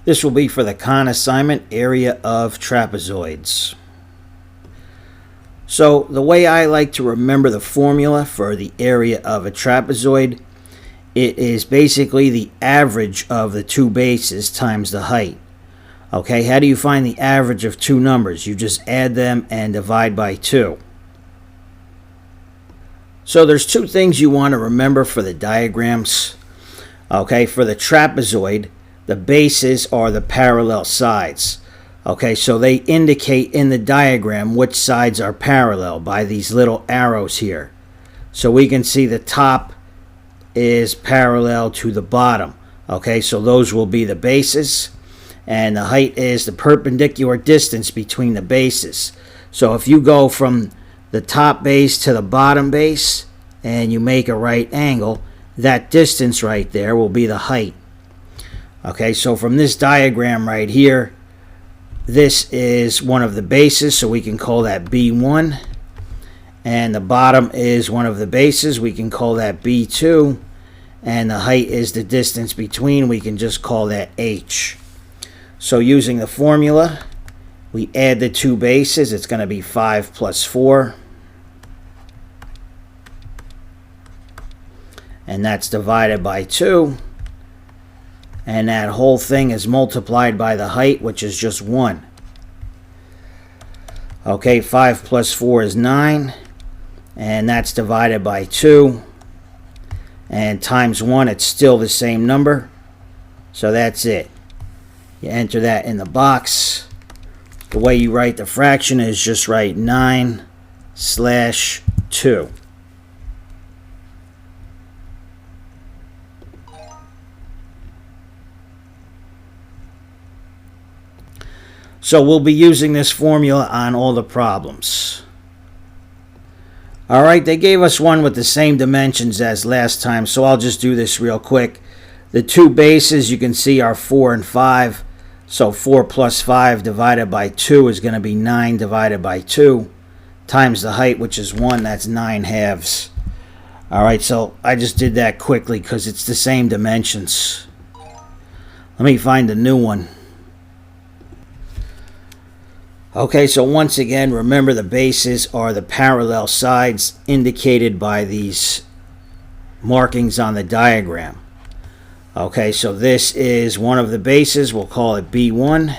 This will be for the con assignment, area of trapezoids. So the way I like to remember the formula for the area of a trapezoid, it is basically the average of the two bases times the height. Okay, how do you find the average of two numbers? You just add them and divide by 2. So there's two things you want to remember for the diagrams. Okay, for the trapezoid, the bases are the parallel sides. Okay, so they indicate in the diagram which sides are parallel by these little arrows here. So we can see the top is parallel to the bottom. Okay, so those will be the bases. And the height is the perpendicular distance between the bases. So if you go from the top base to the bottom base and you make a right angle, that distance right there will be the height. Okay, so from this diagram right here, this is one of the bases, so we can call that B1. And the bottom is one of the bases, we can call that B2. And the height is the distance between, we can just call that H. So using the formula, we add the two bases. It's going to be 5 plus 4. And that's divided by 2. And that whole thing is multiplied by the height, which is just 1. Okay, 5 plus 4 is 9. And that's divided by 2. And times 1, it's still the same number. So that's it. You enter that in the box. The way you write the fraction is just write 9/2. So we'll be using this formula on all the problems. Alright, they gave us one with the same dimensions as last time, so I'll just do this real quick. The two bases you can see are 4 and 5. So 4 plus 5 divided by 2 is going to be 9 divided by 2 times the height, which is 1. That's 9/2. Alright, so I just did that quickly because it's the same dimensions. Let me find a new one. Okay, so once again, remember the bases are the parallel sides indicated by these markings on the diagram. Okay, so this is one of the bases. We'll call it B1.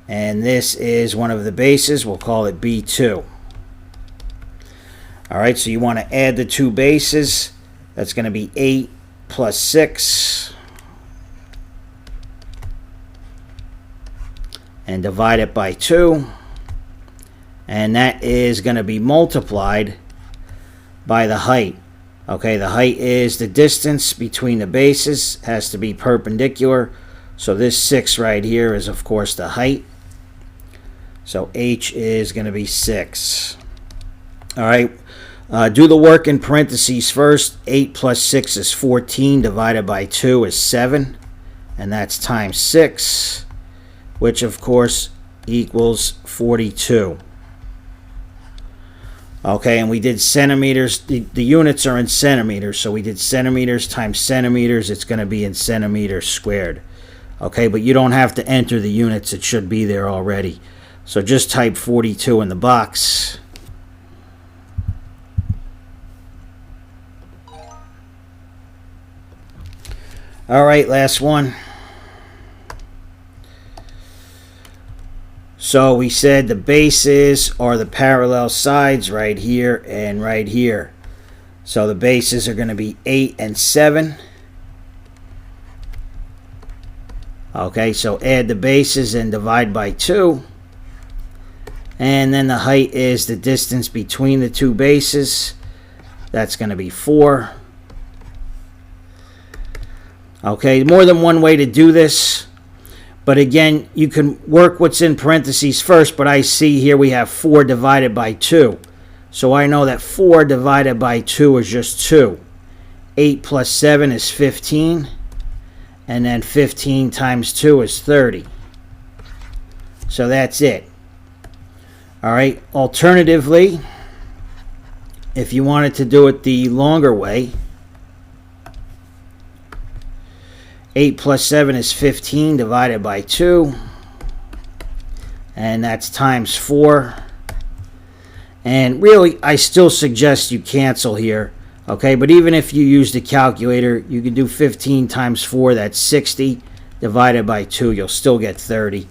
And this is one of the bases. We'll call it B2. Alright, so you want to add the two bases. That's going to be 8 plus 6. And divide it by 2. And that is going to be multiplied by the height. Okay, the height is the distance between the bases, has to be perpendicular. So this 6 right here is, of course, the height. So H is going to be 6. All right, do the work in parentheses first. 8 plus 6 is 14, divided by 2 is 7. And that's times 6, which, of course, equals 42. Okay, and we did centimeters. The units are in centimeters, so we did centimeters times centimeters. It's going to be in centimeters squared. Okay, but you don't have to enter the units. It should be there already. So just type 42 in the box. All right, last one. So we said the bases are the parallel sides right here and right here. So the bases are going to be 8 and 7. Okay, so add the bases and divide by 2. And then the height is the distance between the two bases. That's going to be 4. Okay, more than one way to do this. But again, you can work what's in parentheses first, but I see here we have 4 divided by 2. So I know that 4 divided by 2 is just 2. 8 plus 7 is 15. And then 15 times 2 is 30. So that's it. All right, alternatively, if you wanted to do it the longer way, 8 plus 7 is 15 divided by 2. And that's times 4. And really, I still suggest you cancel here. Okay, but even if you use the calculator, you can do 15 times 4, that's 60. Divided by 2, you'll still get 30.